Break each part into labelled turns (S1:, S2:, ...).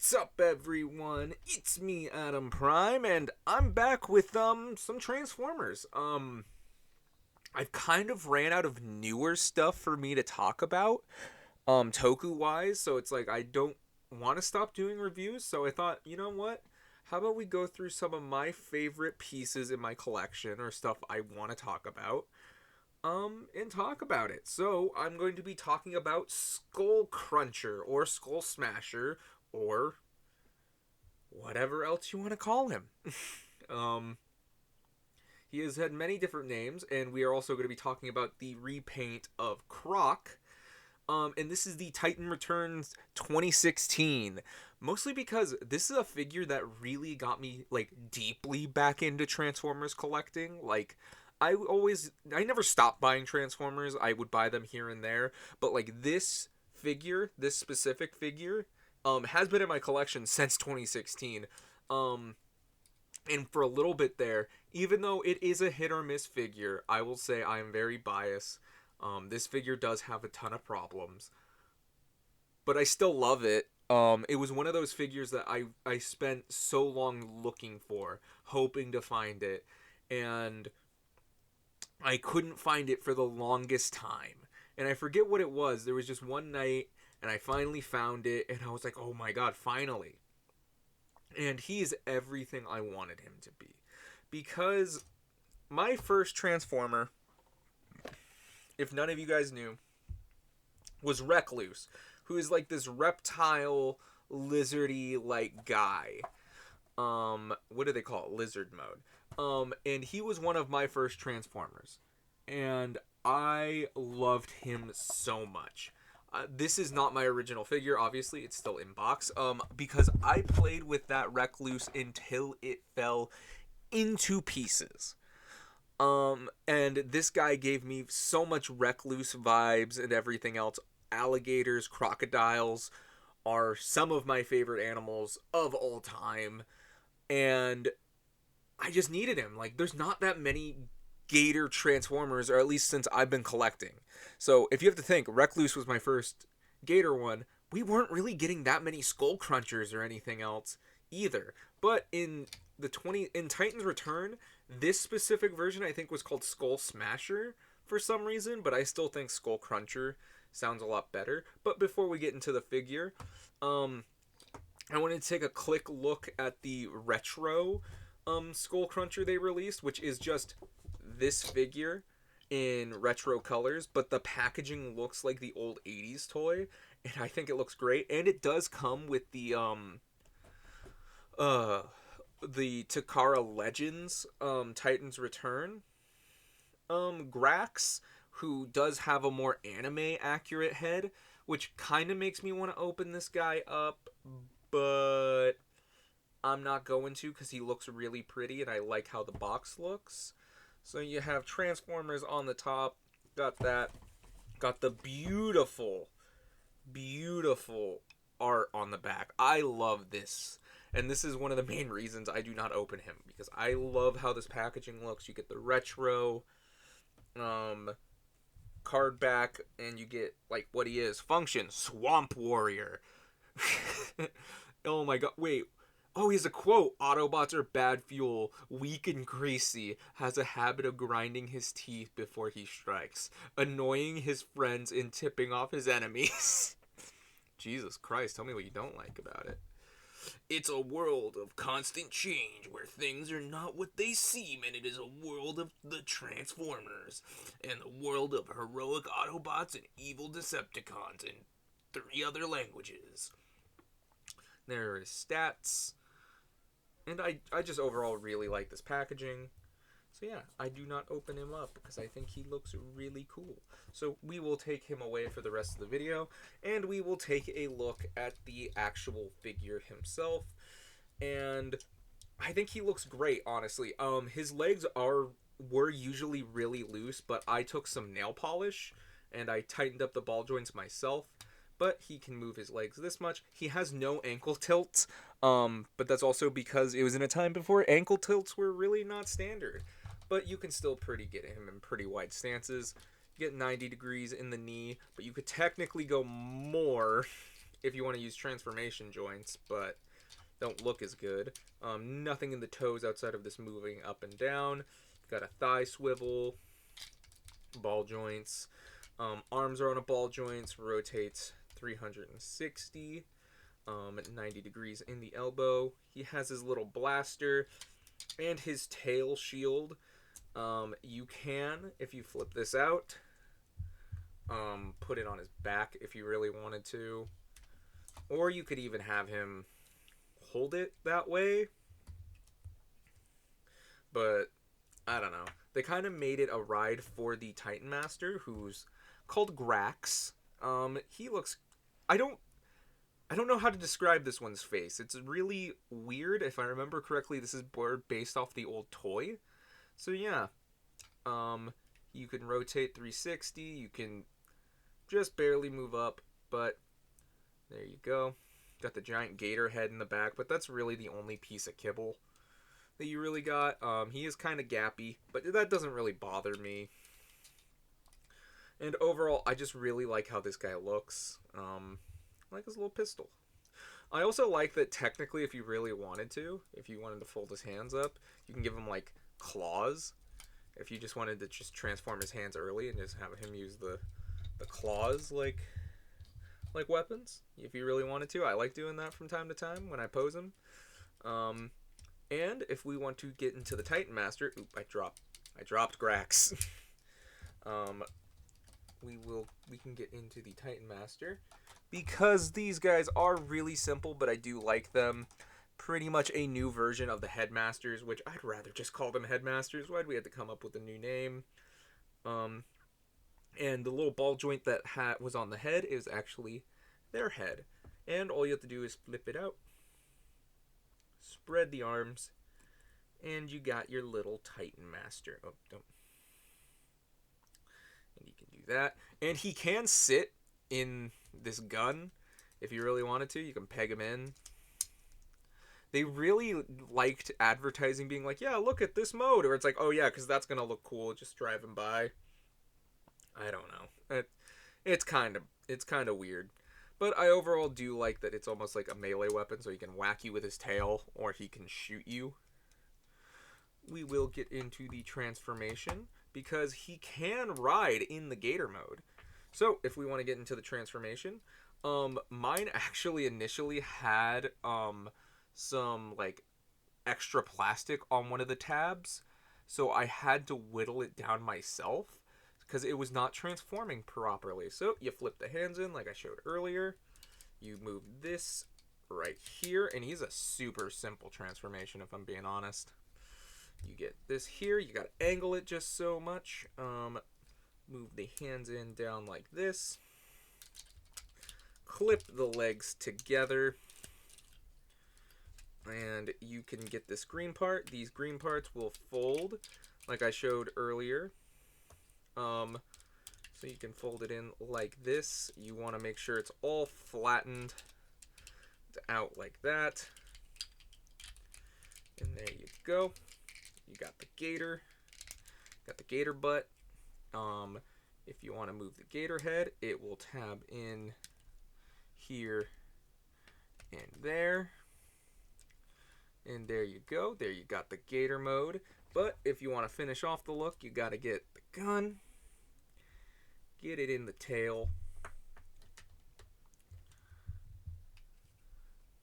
S1: What's up, everyone? It's me, Adam Prime, and I'm back with some Transformers. I've kind of ran out of newer stuff for me to talk about, toku wise, so it's like I don't want to stop doing reviews, so I thought, you know what? How about we go through some of my favorite pieces in my collection or stuff I want to talk about, and talk about it. So I'm going to be talking about SkullCruncher or Skull Smasher or whatever else you want to call him. um, he has had many different names, and we are also going to be talking about the repaint of Croc. And this is the Titan Returns 2016. Mostly because this is a figure that really got me like deeply back into Transformers collecting. Like I never stopped buying Transformers. I would buy them here and there, but like this figure, this specific figure, has been in my collection since 2016. Um, and for a little bit there, even though it is a hit or miss figure, I will say I am very biased. This figure does have a ton of problems, but I still love it. It was one of those figures that I spent so long looking for, hoping to find it, and I couldn't find it for the longest time. And I forget what it was. There was just one night, and I finally found it, and I was like, oh my god, finally. And he is everything I wanted him to be. Because my first Transformer, if none of you guys knew, was Recluse, who is like this reptile, lizardy like guy. What do they call it? Lizard mode. And he was one of my first Transformers. And I loved him so much. This is not my original figure, obviously. It's still in box. Because I played with that Recluse until it fell into pieces. And this guy gave me so much Recluse vibes and everything else. Alligators, crocodiles are some of my favorite animals of all time. And I just needed him. Like, there's not that many gator Transformers, or at least since I've been collecting. So, if you have to think, Recluse was my first gator one. We weren't really getting that many SkullCrunchers or anything else either. But in Titan's Return, this specific version I think was called Skull Smasher for some reason, but I still think SkullCruncher sounds a lot better. But before we get into the figure, I wanted to take a quick look at the retro SkullCruncher they released, which is just this figure in retro colors, but the packaging looks like the old 80s toy, and I think it looks great. And it does come with the Takara Legends Titan's Return Grax, who does have a more anime accurate head, which kind of makes me want to open this guy up, but I'm not going to because he looks really pretty and I like how the box looks. So you have Transformers on the top, got that, got the beautiful, beautiful art on the back. I love this. And this is one of the main reasons I do not open him, because I love how this packaging looks. You get the retro card back, and you get like what he is. Function, Swamp Warrior. Oh my god, wait. Oh, he has a quote. Autobots are bad fuel, weak and greasy, has a habit of grinding his teeth before he strikes, annoying his friends and tipping off his enemies. Jesus Christ, tell me what you don't like about it. It's a world of constant change where things are not what they seem, and it is a world of the Transformers and the world of heroic Autobots and evil Decepticons in 3 other languages. There are his stats. And I just overall really like this packaging. So yeah, I do not open him up because I think he looks really cool. So we will take him away for the rest of the video, and we will take a look at the actual figure himself. And I think he looks great, honestly. His legs were usually really loose, but I took some nail polish and I tightened up the ball joints myself. But he can move his legs this much. He has no ankle tilts, but that's also because it was in a time before ankle tilts were really not standard. But you can still get him in pretty wide stances. You get 90 degrees in the knee, but you could technically go more if you want to use transformation joints, but don't look as good. Nothing in the toes outside of this moving up and down. Got a thigh swivel, ball joints. Arms are on a ball joints, rotates 360, 90 degrees in the elbow. He has his little blaster and his tail shield. You can, if you flip this out, put it on his back if you really wanted to. Or you could even have him hold it that way. But I don't know. They kind of made it a ride for the Titan Master, who's called Grax. He looks... I don't know how to describe this one's face. It's really weird. If I remember correctly, this is based off the old toy. So yeah. You can rotate 360. You can just barely move up. But there you go. Got the giant gator head in the back. But that's really the only piece of kibble that you really got. He is kind of gappy, but that doesn't really bother me. And overall, I just really like how this guy looks. I like his little pistol. I also like that technically, if you really wanted to, if you wanted to fold his hands up, you can give him like claws. If you just wanted to just transform his hands early and just have him use the claws like weapons, if you really wanted to. I like doing that from time to time when I pose him. And if we want to get into the Titan Master, I dropped Grax. We can get into the Titan Master because these guys are really simple, but I do like them. Pretty much a new version of the Headmasters, which I'd rather just call them Headmasters. Why'd we have to come up with a new name? And the little ball joint that was on the head is actually their head. And all you have to do is flip it out, spread the arms, and you got your little Titan Master. Oh, don't. And you can do that. And he can sit in this gun if you really wanted to. You can peg him in. They really liked advertising being like, yeah, look at this mode. Or it's like, oh yeah, because that's going to look cool. Just drive him by. I don't know. It's kind of weird. But I overall do like that it's almost like a melee weapon, so he can whack you with his tail, or he can shoot you. We will get into the transformation, because he can ride in the gator mode. So, if we want to get into the transformation, mine actually initially had some, like, extra plastic on one of the tabs, so I had to whittle it down myself, because it was not transforming properly. So you flip the hands in like I showed earlier. You move this right here, and he's a super simple transformation if I'm being honest. You get this here, you gotta angle it just so much. Move the hands in down like this. Clip the legs together. And you can get this green part. These green parts will fold like I showed earlier. So you can fold it in like this. You want to make sure it's all flattened out like that. And there you go. You got the gator. Got the gator butt. If you want to move the gator head, it will tab in here and there. And there you go. There you got the gator mode. But if you want to finish off the look, you got to get the gun. Get it in the tail.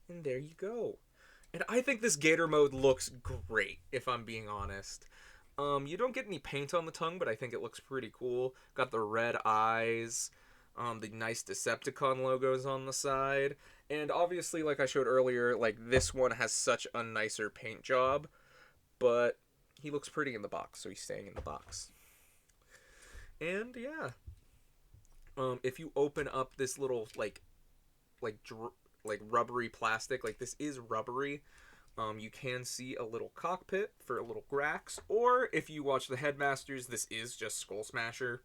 S1: And there you go. And I think this gator mode looks great, if I'm being honest. You don't get any paint on the tongue, but I think it looks pretty cool. Got the red eyes, the nice Decepticon logos on the side. And obviously, like I showed earlier, like this one has such a nicer paint job. But he looks pretty in the box, so he's staying in the box. And yeah. If you open up this little like rubbery plastic, like this is rubbery, you can see a little cockpit for a little Grax, or if you watch the Headmasters, this is just Skull Smasher.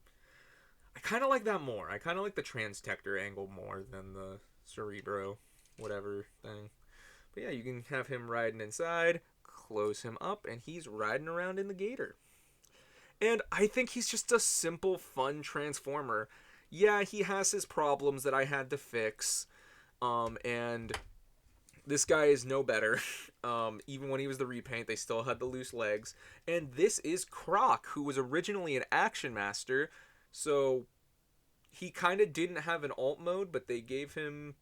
S1: I kind of like that more. I kind of like the Transtector angle more than the Cerebro whatever thing. But yeah, you can have him riding inside, close him up, and he's riding around in the gator. And I think he's just a simple, fun Transformer. Yeah, he has his problems that I had to fix. And this guy is no better. Even when he was the repaint, they still had the loose legs. And this is Croc, who was originally an Action Master. So he kind of didn't have an alt mode, but they gave him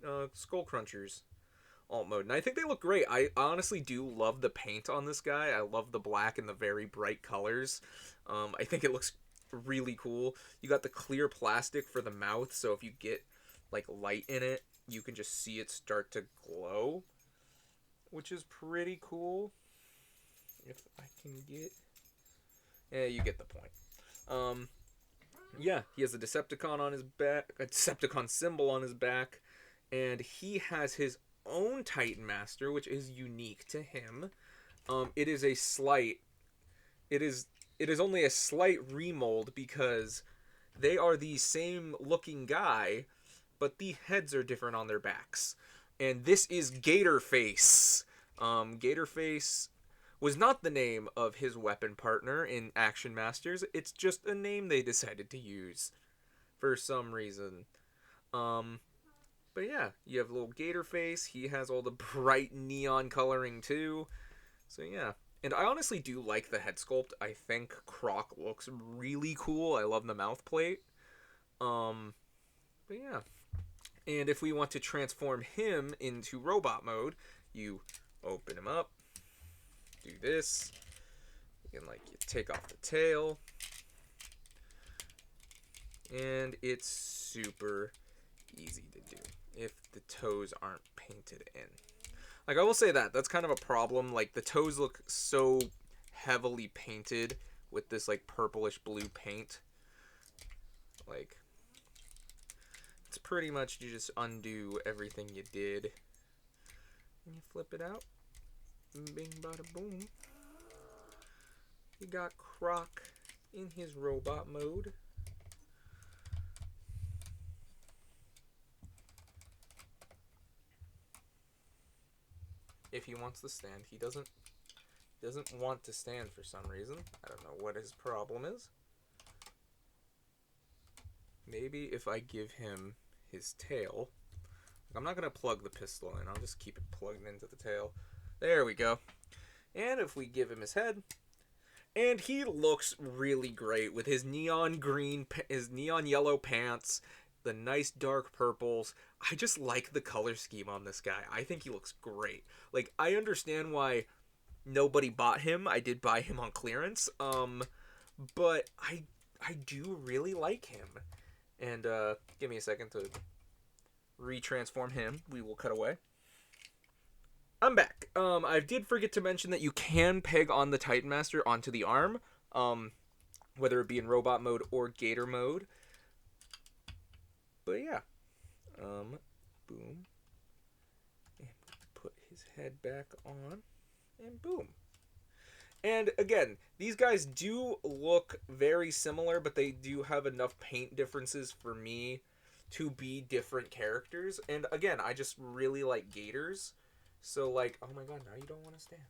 S1: SkullCruncher's alt mode. And I think they look great. I honestly do love the paint on this guy. I love the black and the very bright colors. I think it looks really cool. You got the clear plastic for the mouth, so if you get like light in it, you can just see it start to glow, which is pretty cool. If I can get... Yeah, you get the point. Yeah, he has a Decepticon on his back, a Decepticon symbol on his back, and he has his own Titan Master, which is unique to him. It is only a slight remold because they are the same looking guy, but the heads are different on their backs. And this is Gator Face. Gator Face was not the name of his weapon partner in Action Masters. It's just a name they decided to use for some reason. But yeah, you have little Gator Face. He has all the bright neon coloring too. So yeah. And I honestly do like the head sculpt. I think Croc looks really cool. I love the mouth plate. But yeah. And if we want to transform him into robot mode, you open him up, do this, you can you take off the tail, and it's super easy to do if the toes aren't painted in. I will say that's kind of a problem. The toes look so heavily painted with this purplish blue paint. It's pretty much you just undo everything you did. And you flip it out. Bing bada boom. You got Croc in his robot mode. If he wants to stand, he doesn't want to stand for some reason. I don't know what his problem is. Maybe if I give him his tail. I'm not going to plug the pistol in. I'll just keep it plugged into the tail. There we go. And if we give him his head. And he looks really great with his neon green, his neon yellow pants, the nice dark purples. I just like the color scheme on this guy. I think he looks great. I understand why nobody bought him. I did buy him on clearance. But I do really like him. And give me a second to retransform him. We will cut away. I'm back. I did forget to mention that you can peg on the Titan Master onto the arm, whether it be in robot mode or gator mode. But yeah. Boom. And put his head back on. And boom. And again, these guys do look very similar, but they do have enough paint differences for me to be different characters. And again, I just really like gators. So oh my god, now you don't want to stand.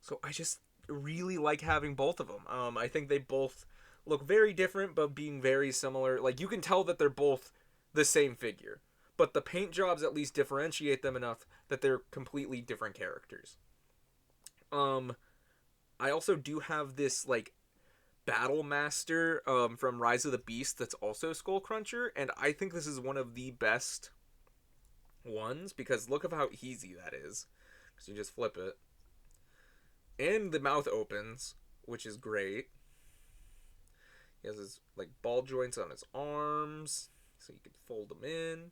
S1: So I just really like having both of them. I think they both look very different, but being very similar. You can tell that they're both the same figure. But the paint jobs at least differentiate them enough that they're completely different characters. I also do have this Battle Master from Rise of the Beast that's also SkullCruncher, and I think this is one of the best ones because look at how easy that is. Because you just flip it, and the mouth opens, which is great. He has his ball joints on his arms, so you can fold them in.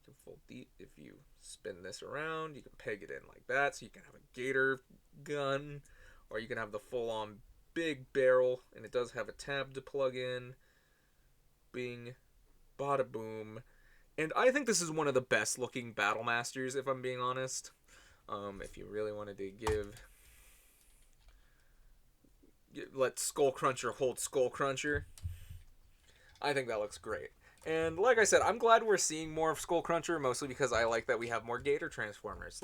S1: You can fold if you spin this around, you can peg it in like that, so you can have a gator gun, or you can have the full-on big barrel, and it does have a tab to plug in. Bing, bada boom. And I think this is one of the best looking Battle Masters, if I'm being honest. If you really wanted to let SkullCruncher hold SkullCruncher, I think that looks great. And like I said, I'm glad we're seeing more of SkullCruncher, mostly because I like that we have more Gator Transformers.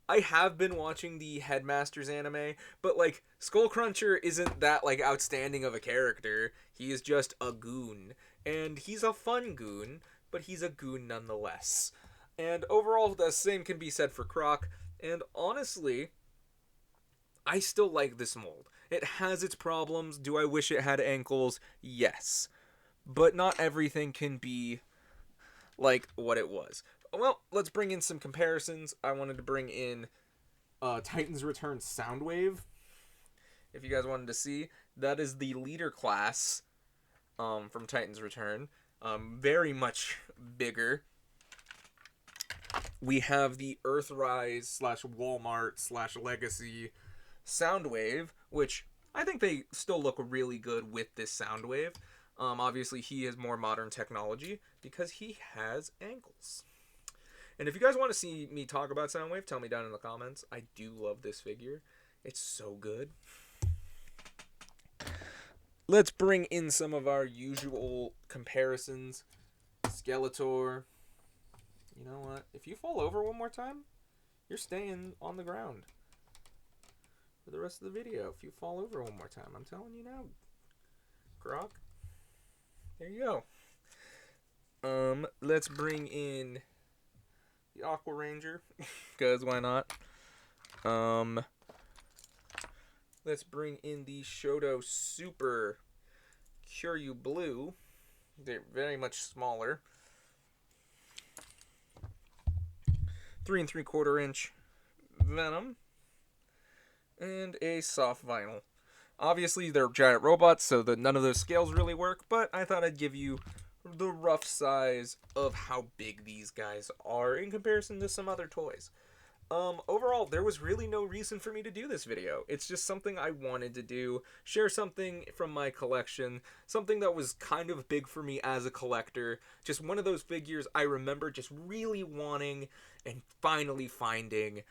S1: I have been watching the Headmasters anime, but SkullCruncher isn't that outstanding of a character. He is just a goon, and he's a fun goon, but he's a goon nonetheless. And overall, the same can be said for Croc. And honestly, I still like this mold. It has its problems. Do I wish it had ankles? Yes. But not everything can be like what it was. Well, let's bring in some comparisons. I wanted to bring in Titan's Return Soundwave. If you guys wanted to see, that is the leader class from Titan's Return. Very much bigger. We have the Earthrise / Walmart / Legacy Soundwave, which I think they still look really good with this Soundwave. Obviously, he has more modern technology because he has ankles. And if you guys want to see me talk about Soundwave, tell me down in the comments. I do love this figure. It's so good. Let's bring in some of our usual comparisons. Skeletor. You know what? If you fall over one more time, you're staying on the ground for the rest of the video. If you fall over one more time, I'm telling you now. Croc. There you go. Let's bring in the Aqua Ranger, because why not? Let's bring in the Shoto Super Curyu Blue. They're very much smaller. 3 3/4 inch Venom. And a soft vinyl. Obviously, they're giant robots, so none of those scales really work, but I thought I'd give you the rough size of how big these guys are in comparison to some other toys. Overall, there was really no reason for me to do this video. It's just something I wanted to do, share something from my collection, something that was kind of big for me as a collector, just one of those figures I remember just really wanting and finally finding.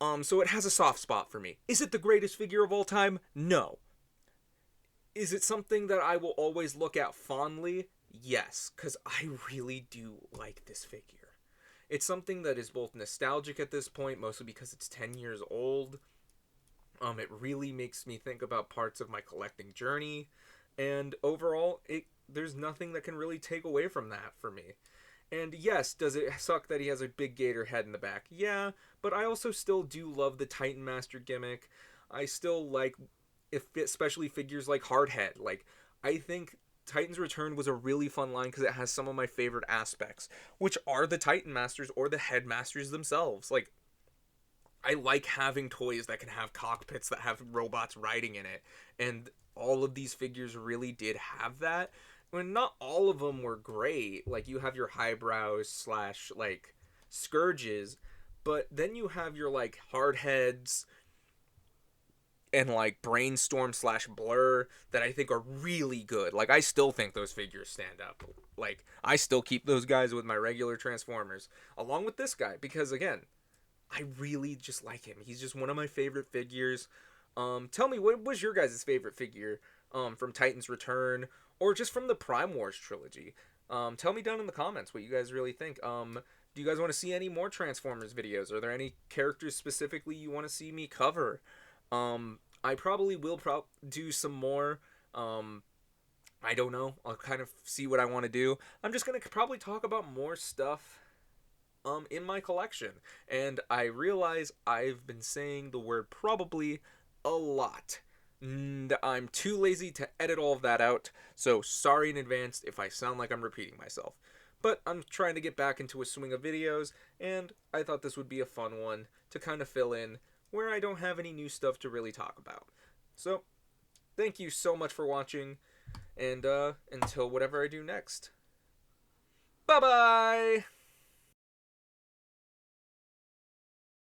S1: So it has a soft spot for me. Is it the greatest figure of all time? No. Is it something that I will always look at fondly? Yes, because I really do like this figure. It's something that is both nostalgic at this point, mostly because it's 10 years old. It really makes me think about parts of my collecting journey. And overall, there's nothing that can really take away from that for me. And yes, does it suck that he has a big gator head in the back? Yeah, but I also still do love the Titan Master gimmick. I still like, especially figures like Hardhead. Like, I think Titan's Return was a really fun line because it has some of my favorite aspects, which are the Titan Masters or the Headmasters themselves. Like, I like having toys that can have cockpits that have robots riding in it, and all of these figures really did have that. I mean, not all of them were great. Like, you have your highbrows / like Scourges, but then you have your like Hardheads and like Brainstorm / Blur that I think are really good. Like, I still think those figures stand up. Like, I still keep those guys with my regular Transformers along with this guy because, again, I really just like him. He's just one of my favorite figures. Tell me, what was your guys' favorite figure from Titan's Return or just from the Prime Wars trilogy? Tell me down in the comments what you guys really think. Do you guys want to see any more Transformers videos? Are there any characters specifically you want to see me cover? I probably will do some more. I don't know. I'll kind of see what I want to do. I'm just going to probably talk about more stuff in my collection. And I realize I've been saying the word probably a lot. And I'm too lazy to edit all of that out. So sorry in advance if I sound like I'm repeating myself. But I'm trying to get back into a swing of videos, and I thought this would be a fun one to kind of fill in where I don't have any new stuff to really talk about. So, thank you so much for watching, and until whatever I do next. Bye-bye!